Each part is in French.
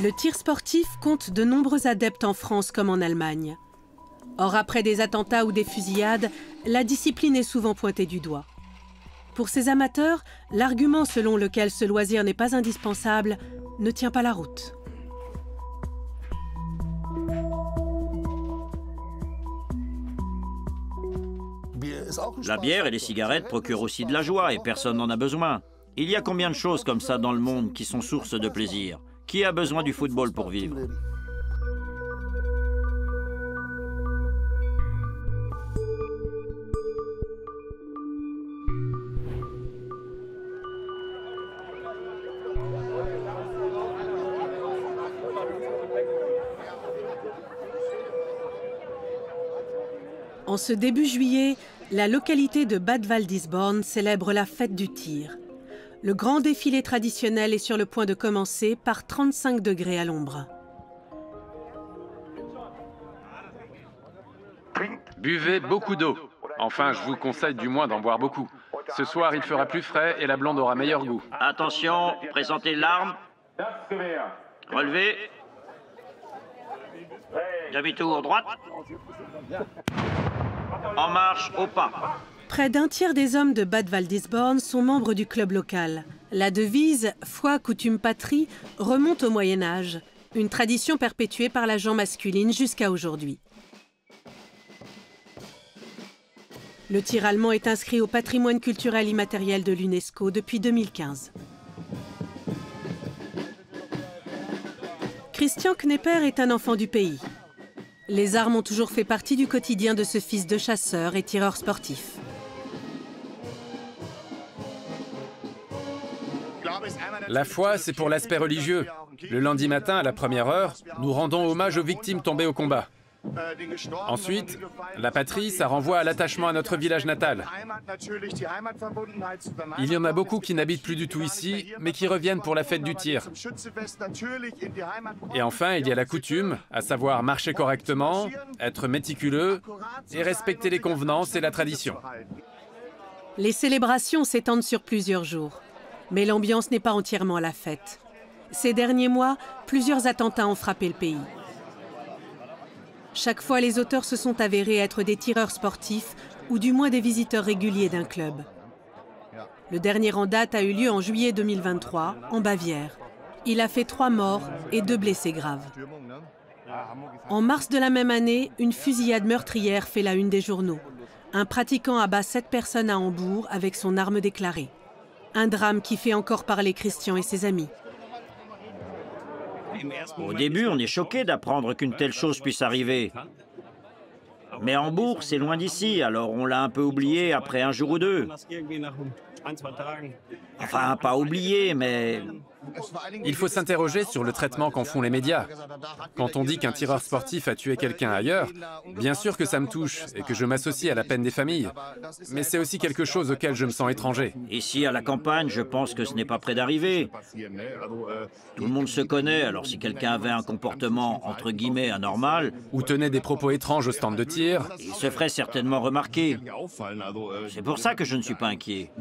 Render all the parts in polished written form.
Le tir sportif compte de nombreux adeptes en France comme en Allemagne. Or, après des attentats ou des fusillades, la discipline est souvent pointée du doigt. Pour ces amateurs, l'argument selon lequel ce loisir n'est pas indispensable ne tient pas la route. La bière et les cigarettes procurent aussi de la joie et personne n'en a besoin. Il y a combien de choses comme ça dans le monde qui sont source de plaisir? Qui a besoin du football pour vivre? En ce début juillet, la localité de Bad Waldisborn célèbre la fête du tir. Le grand défilé traditionnel est sur le point de commencer par 35 degrés à l'ombre. Buvez beaucoup d'eau. Enfin, je vous conseille du moins d'en boire beaucoup. Ce soir, il fera plus frais et la blonde aura meilleur goût. Attention, présentez l'arme. Relevez. Demi-tour droite. En marche, au pas. Près d'un tiers des hommes de Bad Waldisborn sont membres du club local. La devise « Foi, coutume, patrie » remonte au Moyen-Âge, une tradition perpétuée par la gent masculine jusqu'à aujourd'hui. Le tir allemand est inscrit au patrimoine culturel immatériel de l'UNESCO depuis 2015. Christian Knepper est un enfant du pays. Les armes ont toujours fait partie du quotidien de ce fils de chasseur et tireur sportif. La foi, c'est pour l'aspect religieux. Le lundi matin, à la première heure, nous rendons hommage aux victimes tombées au combat. Ensuite, la patrie, ça renvoie à l'attachement à notre village natal. Il y en a beaucoup qui n'habitent plus du tout ici, mais qui reviennent pour la fête du tir. Et enfin, il y a la coutume, à savoir marcher correctement, être méticuleux et respecter les convenances et la tradition. Les célébrations s'étendent sur plusieurs jours, mais l'ambiance n'est pas entièrement à la fête. Ces derniers mois, plusieurs attentats ont frappé le pays. Chaque fois, les auteurs se sont avérés être des tireurs sportifs ou du moins des visiteurs réguliers d'un club. Le dernier en date a eu lieu en juillet 2023, en Bavière. Il a fait 3 morts et 2 blessés graves. En mars de la même année, une fusillade meurtrière fait la une des journaux. Un pratiquant abat 7 personnes à Hambourg avec son arme déclarée. Un drame qui fait encore parler Christian et ses amis. Au début, on est choqué d'apprendre qu'une telle chose puisse arriver. Mais Hambourg, c'est loin d'ici, alors on l'a un peu oublié après un jour ou deux. Enfin, pas oublié, mais... Il faut s'interroger sur le traitement qu'en font les médias. Quand on dit qu'un tireur sportif a tué quelqu'un ailleurs, bien sûr que ça me touche et que je m'associe à la peine des familles. Mais c'est aussi quelque chose auquel je me sens étranger. Ici, à la campagne, je pense que ce n'est pas près d'arriver. Tout le monde se connaît, alors si quelqu'un avait un comportement, entre guillemets, anormal... Ou tenait des propos étranges au stand de tir... Il se ferait certainement remarquer. C'est pour ça que je ne suis pas inquiet.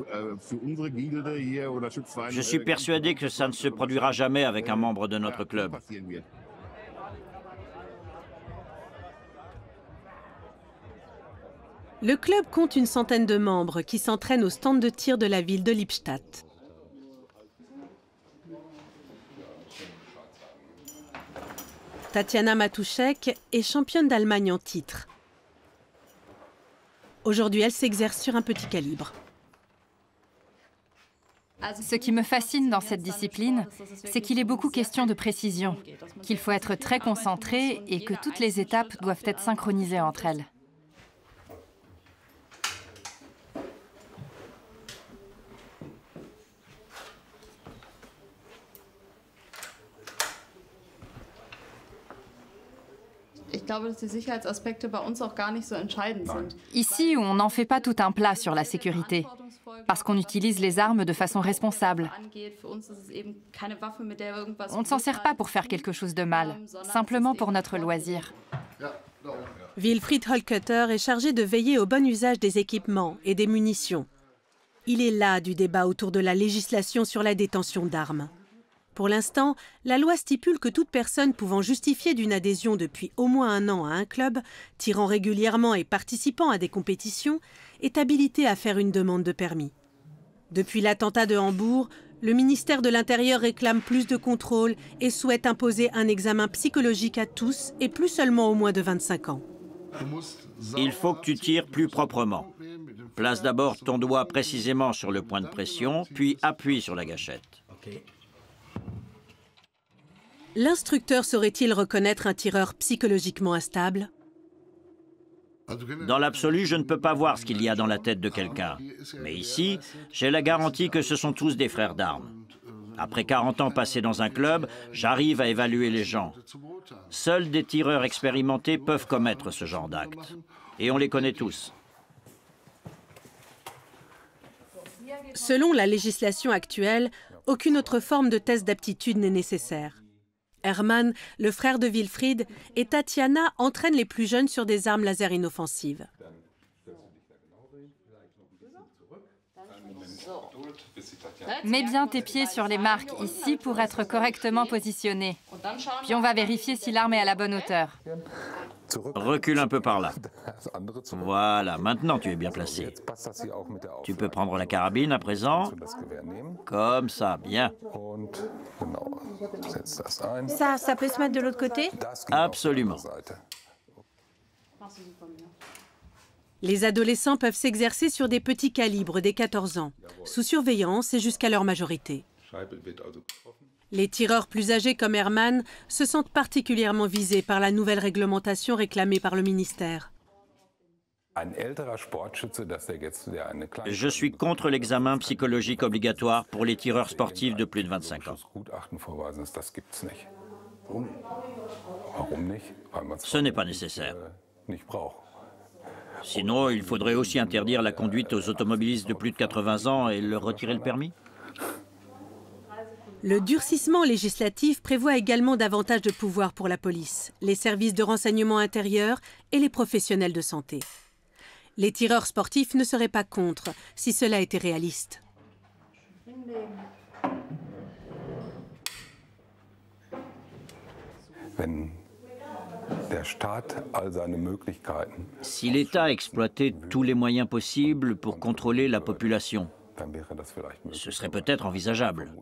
Je suis persuadé que ça ne se produira jamais avec un membre de notre club. Le club compte une centaine de membres qui s'entraînent au stand de tir de la ville de Lippstadt. Tatiana Matuszek est championne d'Allemagne en titre. Aujourd'hui, elle s'exerce sur un petit calibre. Ce qui me fascine dans cette discipline, c'est qu'il est beaucoup question de précision, qu'il faut être très concentré et que toutes les étapes doivent être synchronisées entre elles. Ici, on n'en fait pas tout un plat sur la sécurité, parce qu'on utilise les armes de façon responsable. On ne s'en sert pas pour faire quelque chose de mal, simplement pour notre loisir. Wilfried Holkötter est chargé de veiller au bon usage des équipements et des munitions. Il est là du débat autour de la législation sur la détention d'armes. Pour l'instant, la loi stipule que toute personne pouvant justifier d'une adhésion depuis au moins 1 an à un club, tirant régulièrement et participant à des compétitions, est habilitée à faire une demande de permis. Depuis l'attentat de Hambourg, le ministère de l'Intérieur réclame plus de contrôle et souhaite imposer un examen psychologique à tous et plus seulement aux moins de 25 ans. Il faut que tu tires plus proprement. Place d'abord ton doigt précisément sur le point de pression, puis appuie sur la gâchette. L'instructeur saurait-il reconnaître un tireur psychologiquement instable? Dans l'absolu, je ne peux pas voir ce qu'il y a dans la tête de quelqu'un. Mais ici, j'ai la garantie que ce sont tous des frères d'armes. Après 40 ans passés dans un club, j'arrive à évaluer les gens. Seuls des tireurs expérimentés peuvent commettre ce genre d'actes. Et on les connaît tous. Selon la législation actuelle, aucune autre forme de test d'aptitude n'est nécessaire. Hermann, le frère de Wilfried, et Tatiana entraînent les plus jeunes sur des armes laser inoffensives. Mets bien tes pieds sur les marques ici pour être correctement positionné. Puis on va vérifier si l'arme est à la bonne hauteur. Recule un peu par là. Voilà, maintenant tu es bien placé. Tu peux prendre la carabine à présent. Comme ça, bien. Ça peut se mettre de l'autre côté? Absolument. Les adolescents peuvent s'exercer sur des petits calibres dès 14 ans, sous surveillance et jusqu'à leur majorité. Les tireurs plus âgés comme Hermann se sentent particulièrement visés par la nouvelle réglementation réclamée par le ministère. Je suis contre l'examen psychologique obligatoire pour les tireurs sportifs de plus de 25 ans. Ce n'est pas nécessaire. Sinon, il faudrait aussi interdire la conduite aux automobilistes de plus de 80 ans et leur retirer le permis. Le durcissement législatif prévoit également davantage de pouvoir pour la police, les services de renseignement intérieur et les professionnels de santé. Les tireurs sportifs ne seraient pas contre, si cela était réaliste. Si l'État exploitait tous les moyens possibles pour contrôler la population, ce serait peut-être envisageable.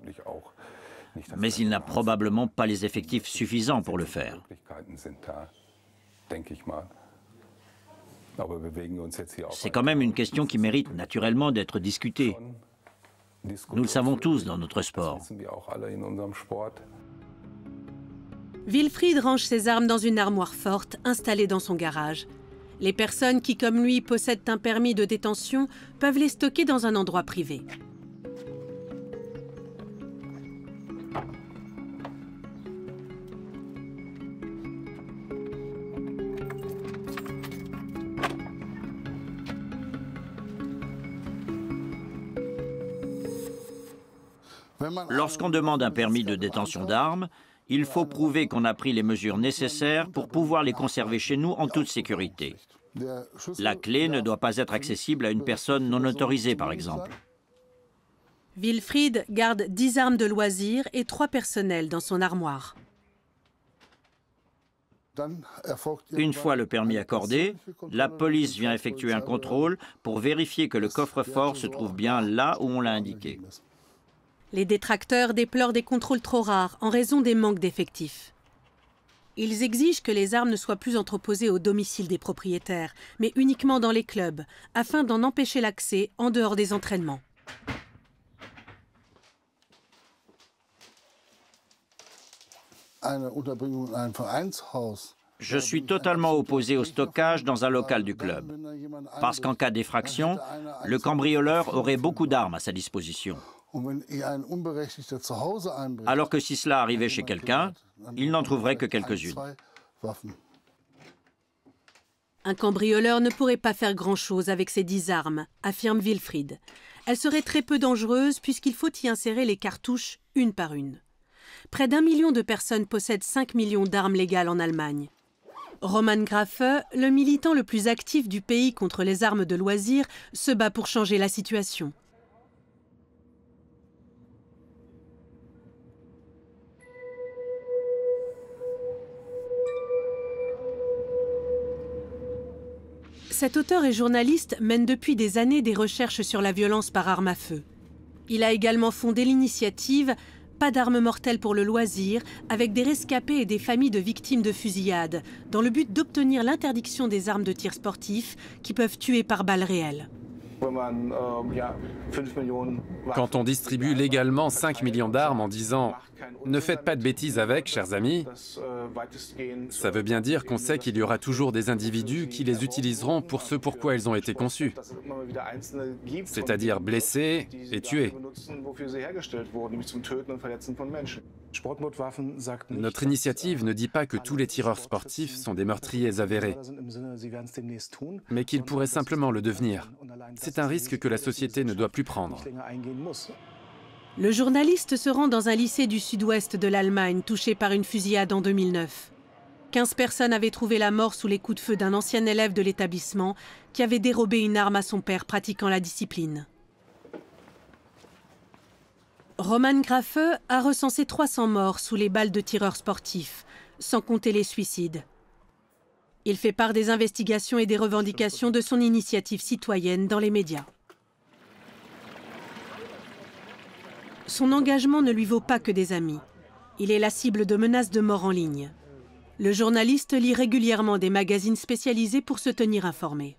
Mais il n'a probablement pas les effectifs suffisants pour le faire. C'est quand même une question qui mérite naturellement d'être discutée. Nous le savons tous dans notre sport. Wilfried range ses armes dans une armoire forte installée dans son garage. Les personnes qui, comme lui, possèdent un permis de détention peuvent les stocker dans un endroit privé. Lorsqu'on demande un permis de détention d'armes, il faut prouver qu'on a pris les mesures nécessaires pour pouvoir les conserver chez nous en toute sécurité. La clé ne doit pas être accessible à une personne non autorisée, par exemple. Wilfried garde 10 armes de loisir et 3 personnels dans son armoire. Une fois le permis accordé, la police vient effectuer un contrôle pour vérifier que le coffre-fort se trouve bien là où on l'a indiqué. Les détracteurs déplorent des contrôles trop rares en raison des manques d'effectifs. Ils exigent que les armes ne soient plus entreposées au domicile des propriétaires, mais uniquement dans les clubs, afin d'en empêcher l'accès en dehors des entraînements. Je suis totalement opposé au stockage dans un local du club, parce qu'en cas d'effraction, le cambrioleur aurait beaucoup d'armes à sa disposition. Alors que si cela arrivait chez quelqu'un, il n'en trouverait que quelques-unes. Un cambrioleur ne pourrait pas faire grand-chose avec ces 10 armes, affirme Wilfried. Elles seraient très peu dangereuses puisqu'il faut y insérer les cartouches une par une. Près d'1 million de personnes possèdent 5 millions d'armes légales en Allemagne. Roman Grafe, le militant le plus actif du pays contre les armes de loisir, se bat pour changer la situation. Cet auteur et journaliste mène depuis des années des recherches sur la violence par arme à feu. Il a également fondé l'initiative « Pas d'armes mortelles pour le loisir » avec des rescapés et des familles de victimes de fusillades, dans le but d'obtenir l'interdiction des armes de tir sportifs qui peuvent tuer par balles réelles. Quand on distribue légalement 5 millions d'armes en disant « Ne faites pas de bêtises avec, chers amis », ça veut bien dire qu'on sait qu'il y aura toujours des individus qui les utiliseront pour ce pourquoi elles ont été conçues, c'est-à-dire blesser et tuer. Notre initiative ne dit pas que tous les tireurs sportifs sont des meurtriers avérés, mais qu'ils pourraient simplement le devenir. C'est un risque que la société ne doit plus prendre. Le journaliste se rend dans un lycée du sud-ouest de l'Allemagne touché par une fusillade en 2009. 15 personnes avaient trouvé la mort sous les coups de feu d'un ancien élève de l'établissement qui avait dérobé une arme à son père pratiquant la discipline. Roman Grafe a recensé 300 morts sous les balles de tireurs sportifs, sans compter les suicides. Il fait part des investigations et des revendications de son initiative citoyenne dans les médias. Son engagement ne lui vaut pas que des amis. Il est la cible de menaces de mort en ligne. Le journaliste lit régulièrement des magazines spécialisés pour se tenir informé.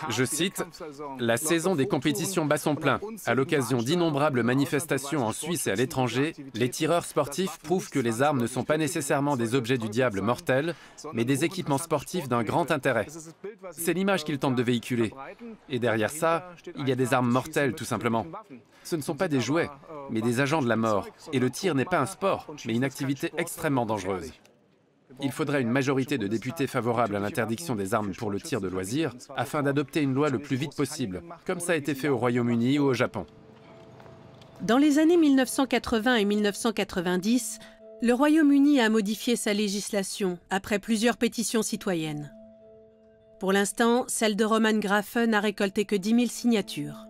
Je cite, « La saison des compétitions bat son plein. À l'occasion d'innombrables manifestations en Suisse et à l'étranger, les tireurs sportifs prouvent que les armes ne sont pas nécessairement des objets du diable mortels, mais des équipements sportifs d'un grand intérêt. C'est l'image qu'ils tentent de véhiculer. Et derrière ça, il y a des armes mortelles, tout simplement. Ce ne sont pas des jouets, mais des agents de la mort. Et le tir n'est pas un sport, mais une activité extrêmement dangereuse. » Il faudrait une majorité de députés favorables à l'interdiction des armes pour le tir de loisir afin d'adopter une loi le plus vite possible, comme ça a été fait au Royaume-Uni ou au Japon. Dans les années 1980 et 1990, le Royaume-Uni a modifié sa législation après plusieurs pétitions citoyennes. Pour l'instant, celle de Roman Grafe n'a récolté que 10 000 signatures.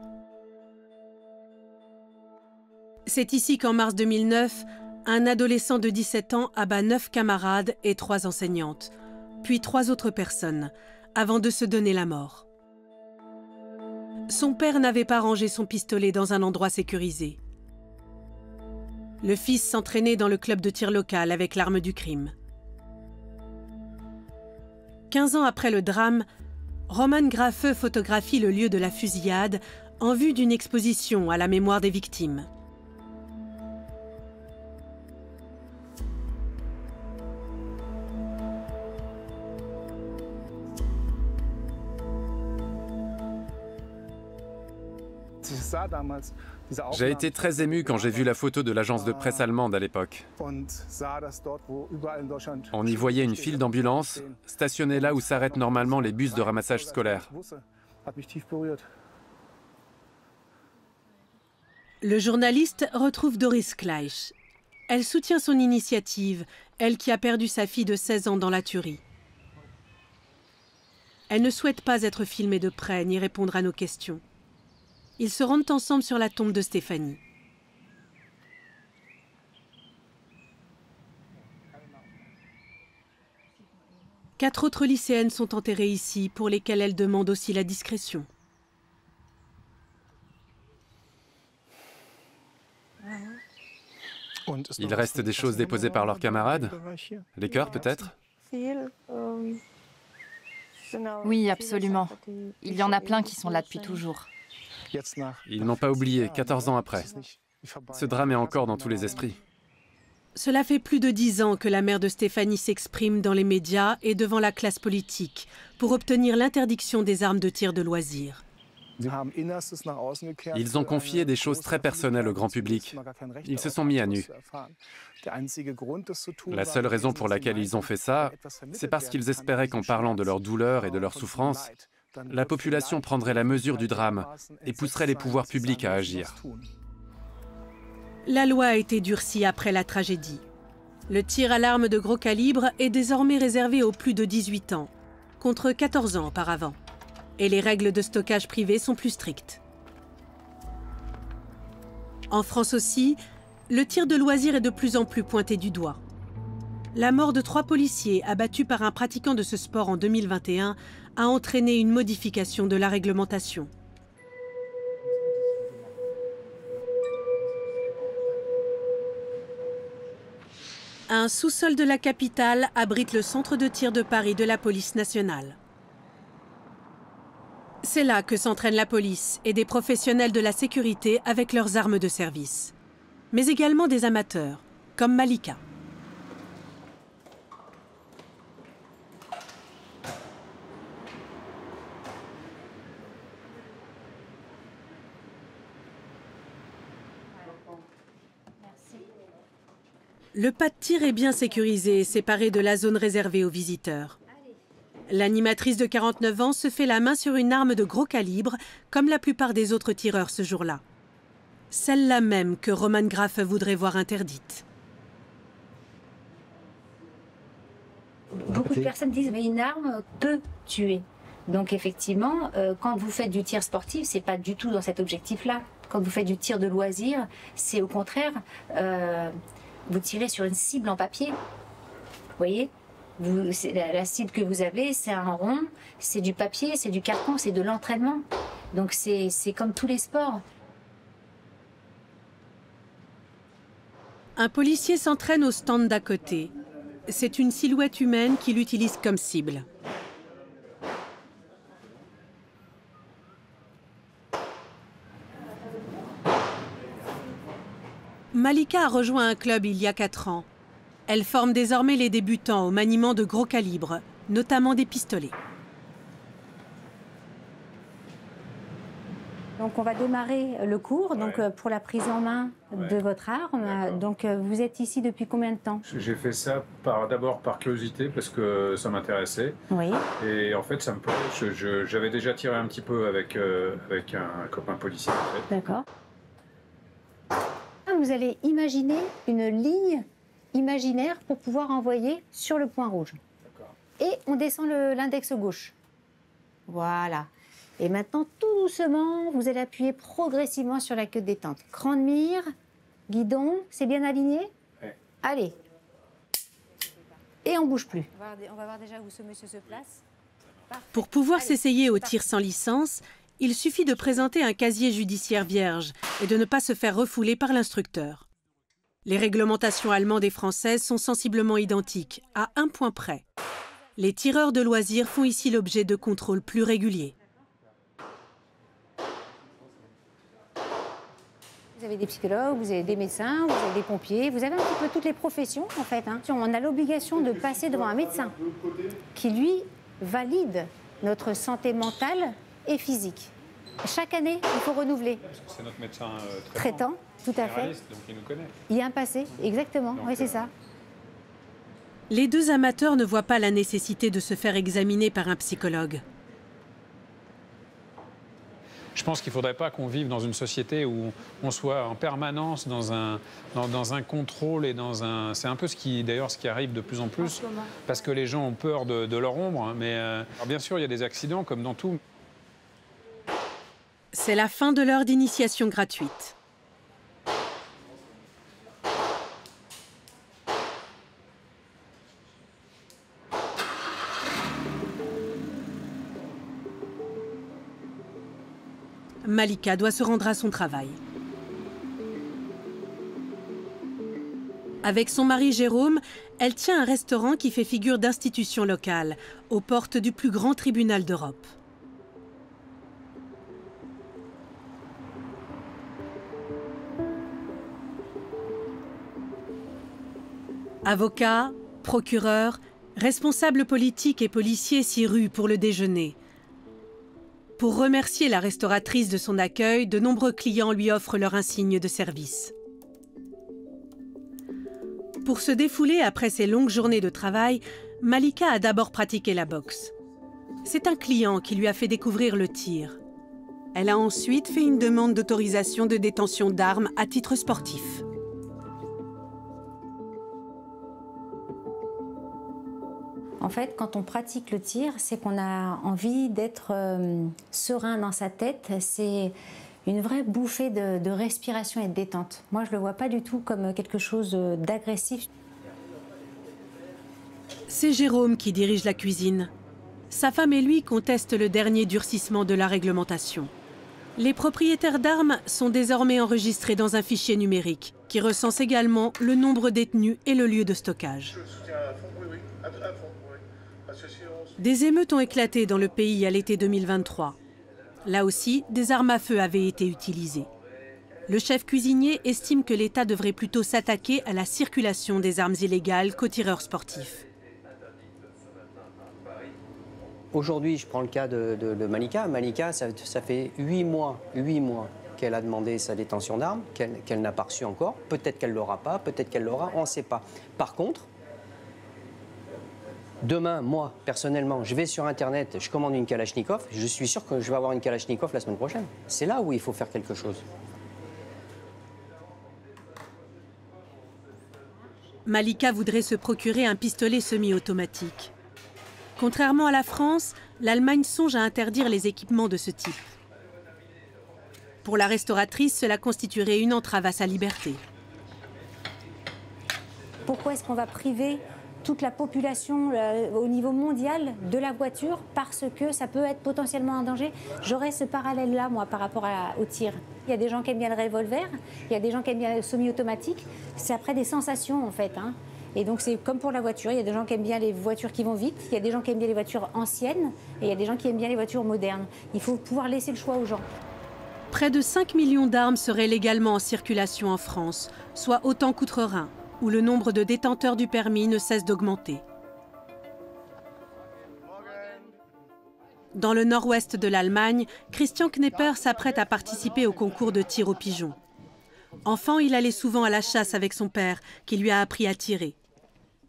C'est ici qu'en mars 2009, un adolescent de 17 ans abat 9 camarades et 3 enseignantes, puis 3 autres personnes, avant de se donner la mort. Son père n'avait pas rangé son pistolet dans un endroit sécurisé. Le fils s'entraînait dans le club de tir local avec l'arme du crime. 15 ans après le drame, Roman Grafe photographie le lieu de la fusillade en vue d'une exposition à la mémoire des victimes. J'ai été très ému quand j'ai vu la photo de l'agence de presse allemande à l'époque. On y voyait une file d'ambulances stationnée là où s'arrêtent normalement les bus de ramassage scolaire. Le journaliste retrouve Doris Kleich. Elle soutient son initiative, elle qui a perdu sa fille de 16 ans dans la tuerie. Elle ne souhaite pas être filmée de près ni répondre à nos questions. Ils se rendent ensemble sur la tombe de Stéphanie. Quatre autres lycéennes sont enterrées ici, pour lesquelles elle demande aussi la discrétion. Il reste des choses déposées par leurs camarades? Les cœurs, peut-être? Oui, absolument. Il y en a plein qui sont là depuis toujours. Ils n'ont pas oublié, 14 ans après. Ce drame est encore dans tous les esprits. Cela fait plus de 10 ans que la mère de Stéphanie s'exprime dans les médias et devant la classe politique pour obtenir l'interdiction des armes de tir de loisir. Ils ont confié des choses très personnelles au grand public. Ils se sont mis à nu. La seule raison pour laquelle ils ont fait ça, c'est parce qu'ils espéraient qu'en parlant de leur douleur et de leur souffrance, la population prendrait la mesure du drame et pousserait les pouvoirs publics à agir. La loi a été durcie après la tragédie. Le tir à l'arme de gros calibre est désormais réservé aux plus de 18 ans, contre 14 ans auparavant. Et les règles de stockage privé sont plus strictes. En France aussi, le tir de loisir est de plus en plus pointé du doigt. La mort de 3 policiers abattus par un pratiquant de ce sport en 2021 a entraîné une modification de la réglementation. Un sous-sol de la capitale abrite le centre de tir de Paris de la police nationale. C'est là que s'entraîne la police et des professionnels de la sécurité avec leurs armes de service. Mais également des amateurs, comme Malika. Le pas de tir est bien sécurisé et séparé de la zone réservée aux visiteurs. L'animatrice de 49 ans se fait la main sur une arme de gros calibre, comme la plupart des autres tireurs ce jour-là. Celle-là même que Roman Graf voudrait voir interdite. Beaucoup de personnes disent mais une arme peut tuer. Donc effectivement, quand vous faites du tir sportif, c'est pas du tout dans cet objectif-là. Quand vous faites du tir de loisir, c'est au contraire, vous tirez sur une cible en papier. Vous voyez, la cible que vous avez, c'est un rond, c'est du papier, c'est du carton, c'est de l'entraînement. Donc c'est comme tous les sports. Un policier s'entraîne au stand d'à côté. C'est une silhouette humaine qu'il utilise comme cible. Malika a rejoint un club il y a 4 ans. Elle forme désormais les débutants au maniement de gros calibres, notamment des pistolets. Donc on va démarrer le cours pour la prise en main de votre arme. Donc vous êtes ici depuis combien de temps? J'ai fait ça d'abord par curiosité parce que ça m'intéressait. Oui. Et en fait ça me plaît. J'avais déjà tiré un petit peu avec un copain policier. En fait. D'accord. Vous allez imaginer une ligne imaginaire pour pouvoir envoyer sur le point rouge. Et on descend l'index gauche. Voilà. Et maintenant, tout doucement, vous allez appuyer progressivement sur la queue de détente. Cran de mire, guidon, c'est bien aligné? Ouais. Allez. Et on ne bouge plus. On va voir déjà où ce monsieur se place. Pour pouvoir s'essayer au tir sans licence, il suffit de présenter un casier judiciaire vierge et de ne pas se faire refouler par l'instructeur. Les réglementations allemandes et françaises sont sensiblement identiques, à un point près. Les tireurs de loisirs font ici l'objet de contrôles plus réguliers. Vous avez des psychologues, vous avez des médecins, vous avez des pompiers, vous avez un petit peu toutes les professions en fait. On a l'obligation de passer devant un médecin qui lui valide notre santé mentale et physique. Chaque année, il faut renouveler. C'est notre médecin traitant, tout à fait. Donc il nous connaît. Il y a un passé, exactement, oui c'est ça. Les deux amateurs ne voient pas la nécessité de se faire examiner par un psychologue. Je pense qu'il ne faudrait pas qu'on vive dans une société où on soit en permanence dans un contrôle et dans un... C'est un peu ce qui arrive de plus en plus, parce que les gens ont peur de leur ombre. Hein, mais alors bien sûr, il y a des accidents comme dans tout. C'est la fin de l'heure d'initiation gratuite. Malika doit se rendre à son travail. Avec son mari Jérôme, elle tient un restaurant qui fait figure d'institution locale, aux portes du plus grand tribunal d'Europe. Avocats, procureurs, responsables politiques et policiers s'y ruent pour le déjeuner. Pour remercier la restauratrice de son accueil, de nombreux clients lui offrent leur insigne de service. Pour se défouler après ses longues journées de travail, Malika a d'abord pratiqué la boxe. C'est un client qui lui a fait découvrir le tir. Elle a ensuite fait une demande d'autorisation de détention d'armes à titre sportif. En fait, quand on pratique le tir, c'est qu'on a envie d'être serein dans sa tête. C'est une vraie bouffée de respiration et de détente. Moi, je ne le vois pas du tout comme quelque chose d'agressif. C'est Jérôme qui dirige la cuisine. Sa femme et lui contestent le dernier durcissement de la réglementation. Les propriétaires d'armes sont désormais enregistrés dans un fichier numérique qui recense également le nombre détenus et le lieu de stockage. Des émeutes ont éclaté dans le pays à l'été 2023. Là aussi, des armes à feu avaient été utilisées. Le chef cuisinier estime que l'État devrait plutôt s'attaquer à la circulation des armes illégales qu'aux tireurs sportifs. Aujourd'hui, je prends le cas de Malika. Malika, ça fait 8 mois qu'elle a demandé sa détention d'armes, qu'elle n'a pas reçue encore. Peut-être qu'elle ne l'aura pas, peut-être qu'elle l'aura, on ne sait pas. Par contre, demain, moi, personnellement, je vais sur Internet, je commande une Kalachnikov, je suis sûr que je vais avoir une Kalachnikov la semaine prochaine. C'est là où il faut faire quelque chose. Malika voudrait se procurer un pistolet semi-automatique. Contrairement à la France, l'Allemagne songe à interdire les équipements de ce type. Pour la restauratrice, cela constituerait une entrave à sa liberté. Pourquoi est-ce qu'on va priver toute la population au niveau mondial de la voiture parce que ça peut être potentiellement un danger? J'aurais ce parallèle-là, moi, par rapport au tir. Il y a des gens qui aiment bien le revolver, il y a des gens qui aiment bien le semi-automatique. C'est après des sensations, en fait, hein. Et donc c'est comme pour la voiture, il y a des gens qui aiment bien les voitures qui vont vite, il y a des gens qui aiment bien les voitures anciennes, et il y a des gens qui aiment bien les voitures modernes. Il faut pouvoir laisser le choix aux gens. Près de 5 millions d'armes seraient légalement en circulation en France, soit autant qu'outre-Rhin, où le nombre de détenteurs du permis ne cesse d'augmenter. Dans le nord-ouest de l'Allemagne, Christian Knepper s'apprête à participer au concours de tir au pigeon. Enfant, il allait souvent à la chasse avec son père, qui lui a appris à tirer.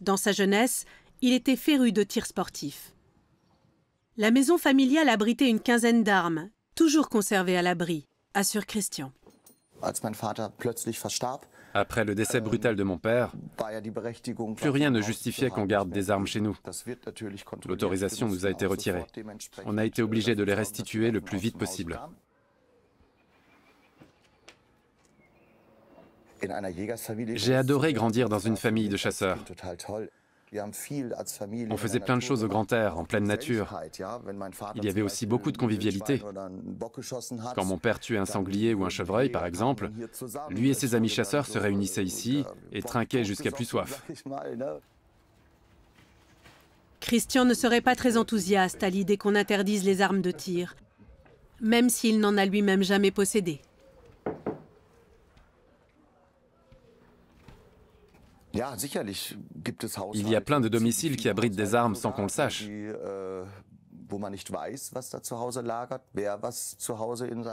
Dans sa jeunesse, il était féru de tir sportif. La maison familiale abritait une quinzaine d'armes, toujours conservées à l'abri, assure Christian. Après le décès brutal de mon père, plus rien ne justifiait qu'on garde des armes chez nous. L'autorisation nous a été retirée. On a été obligé de les restituer le plus vite possible. J'ai adoré grandir dans une famille de chasseurs. On faisait plein de choses au grand air, en pleine nature. Il y avait aussi beaucoup de convivialité. Quand mon père tuait un sanglier ou un chevreuil, par exemple, lui et ses amis chasseurs se réunissaient ici et trinquaient jusqu'à plus soif. Christian ne serait pas très enthousiaste à l'idée qu'on interdise les armes de tir, même s'il n'en a lui-même jamais possédé. Il y a plein de domiciles qui abritent des armes sans qu'on le sache.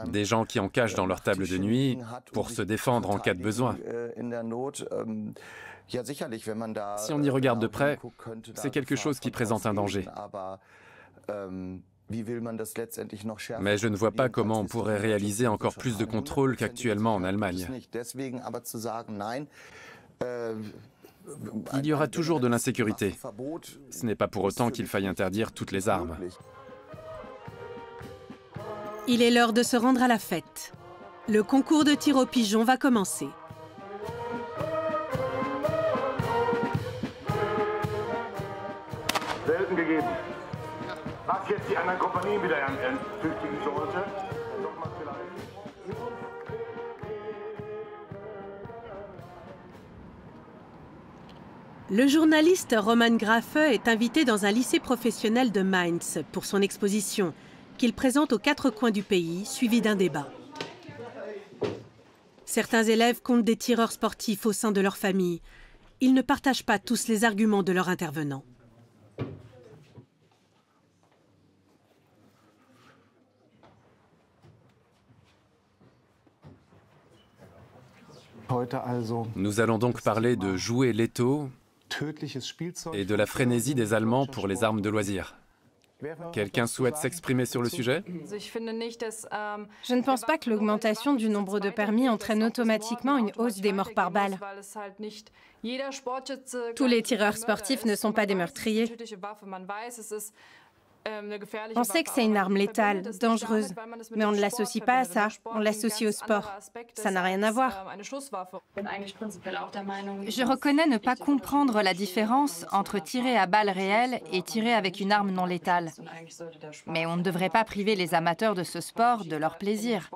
Des gens qui en cachent dans leur table de nuit pour se défendre en cas de besoin. Si on y regarde de près, c'est quelque chose qui présente un danger. Mais je ne vois pas comment on pourrait réaliser encore plus de contrôles qu'actuellement en Allemagne. Il y aura toujours de l'insécurité. Ce n'est pas pour autant qu'il faille interdire toutes les armes. Il est l'heure de se rendre à la fête. Le concours de tir au pigeon va commencer. Le journaliste Roman Grafe est invité dans un lycée professionnel de Mainz pour son exposition, qu'il présente aux 4 coins du pays, suivi d'un débat. Certains élèves comptent des tireurs sportifs au sein de leur famille. Ils ne partagent pas tous les arguments de leur intervenant. Nous allons donc parler de jouets létaux et de la frénésie des Allemands pour les armes de loisir. Quelqu'un souhaite s'exprimer sur le sujet? Je ne pense pas que l'augmentation du nombre de permis entraîne automatiquement une hausse des morts par balle. Tous les tireurs sportifs ne sont pas des meurtriers. On sait que c'est une arme létale, dangereuse, mais on ne l'associe pas à ça, on l'associe au sport. Ça n'a rien à voir. Je reconnais ne pas comprendre la différence entre tirer à balles réelles et tirer avec une arme non létale. Mais on ne devrait pas priver les amateurs de ce sport de leur plaisir.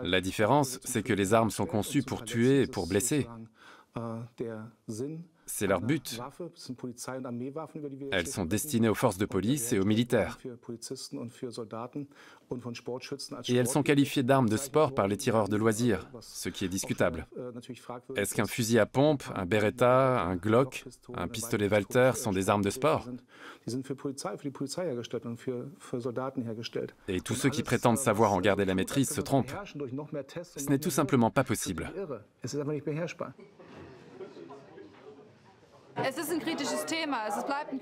La différence, c'est que les armes sont conçues pour tuer et pour blesser. C'est leur but. Elles sont destinées aux forces de police et aux militaires. Et elles sont qualifiées d'armes de sport par les tireurs de loisirs, ce qui est discutable. Est-ce qu'un fusil à pompe, un Beretta, un Glock, un pistolet Walther sont des armes de sport? Et tous ceux qui prétendent savoir en garder la maîtrise se trompent. Ce n'est tout simplement pas possible.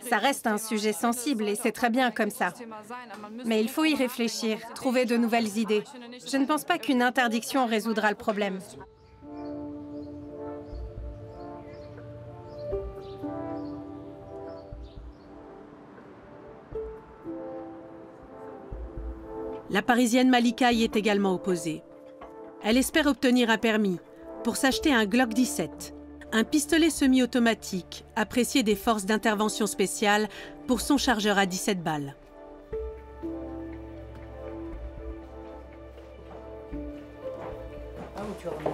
Ça reste un sujet sensible et c'est très bien comme ça. Mais il faut y réfléchir, trouver de nouvelles idées. Je ne pense pas qu'une interdiction résoudra le problème. La Parisienne Malika y est également opposée. Elle espère obtenir un permis pour s'acheter un Glock 17. Un pistolet semi-automatique, apprécié des forces d'intervention spéciale pour son chargeur à 17 balles.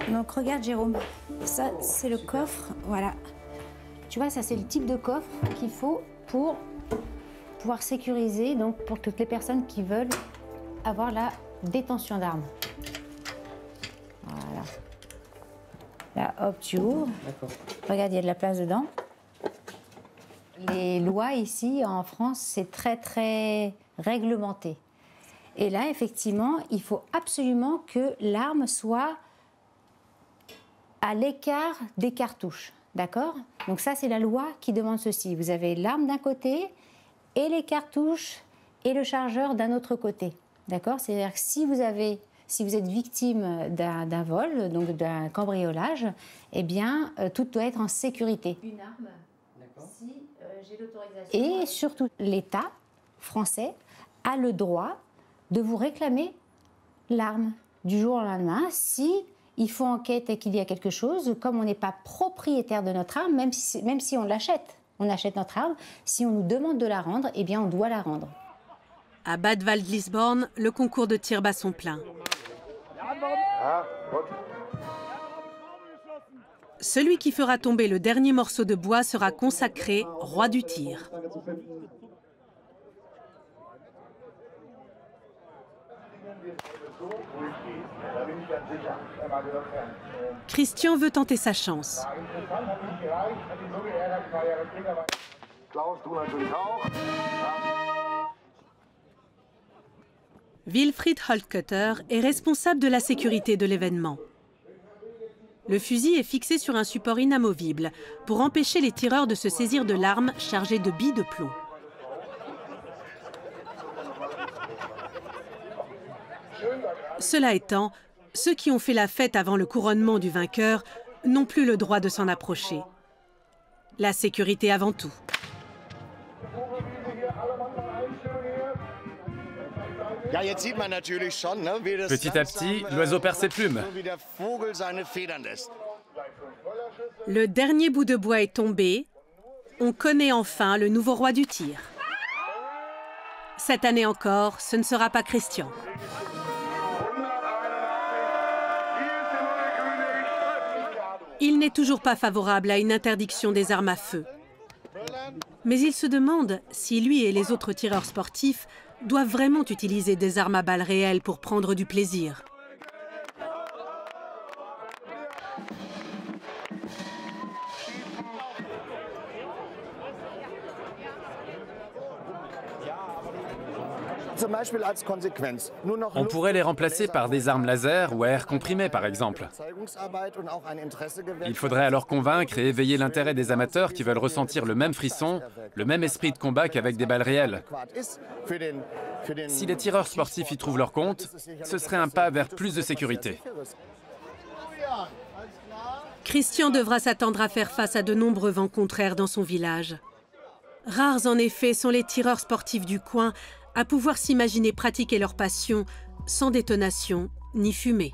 Donc regarde Jérôme, ça c'est le coffre, voilà. Tu vois, ça c'est le type de coffre qu'il faut pour pouvoir sécuriser, donc pour toutes les personnes qui veulent avoir la détention d'armes. Voilà. Là, hop, tu ouvres. Regarde, il y a de la place dedans. Les lois ici, en France, c'est très réglementé. Et là, effectivement, il faut absolument que l'arme soit à l'écart des cartouches. D'accord? Donc ça, c'est la loi qui demande ceci. Vous avez l'arme d'un côté et les cartouches et le chargeur d'un autre côté. D'accord? C'est-à-dire que si vous êtes victime d'un vol, donc d'un cambriolage, eh bien, tout doit être en sécurité. Une arme, si j'ai l'autorisation. Et surtout, l'État français a le droit de vous réclamer l'arme du jour au lendemain. Si il faut enquête et qu'il y a quelque chose, comme on n'est pas propriétaire de notre arme, même si on l'achète, on achète notre arme, si on nous demande de la rendre, eh bien, on doit la rendre. À Bad Waldlisborn, le concours de tir bat son plein. Celui qui fera tomber le dernier morceau de bois sera consacré roi du tir. Christian veut tenter sa chance. Wilfried Holtkötter est responsable de la sécurité de l'événement. Le fusil est fixé sur un support inamovible pour empêcher les tireurs de se saisir de l'arme chargée de billes de plomb. Cela étant, ceux qui ont fait la fête avant le couronnement du vainqueur n'ont plus le droit de s'en approcher. La sécurité avant tout. Petit à petit, l'oiseau perd ses plumes. Le dernier bout de bois est tombé. On connaît enfin le nouveau roi du tir. Cette année encore, ce ne sera pas Christian. Il n'est toujours pas favorable à une interdiction des armes à feu. Mais il se demande si lui et les autres tireurs sportifs doivent vraiment utiliser des armes à balles réelles pour prendre du plaisir. On pourrait les remplacer par des armes laser ou à air comprimé, par exemple. Il faudrait alors convaincre et éveiller l'intérêt des amateurs qui veulent ressentir le même frisson, le même esprit de combat qu'avec des balles réelles. Si les tireurs sportifs y trouvent leur compte, ce serait un pas vers plus de sécurité. Christian devra s'attendre à faire face à de nombreux vents contraires dans son village. Rares en effet sont les tireurs sportifs du coin à pouvoir s'imaginer pratiquer leur passion sans détonation ni fumée.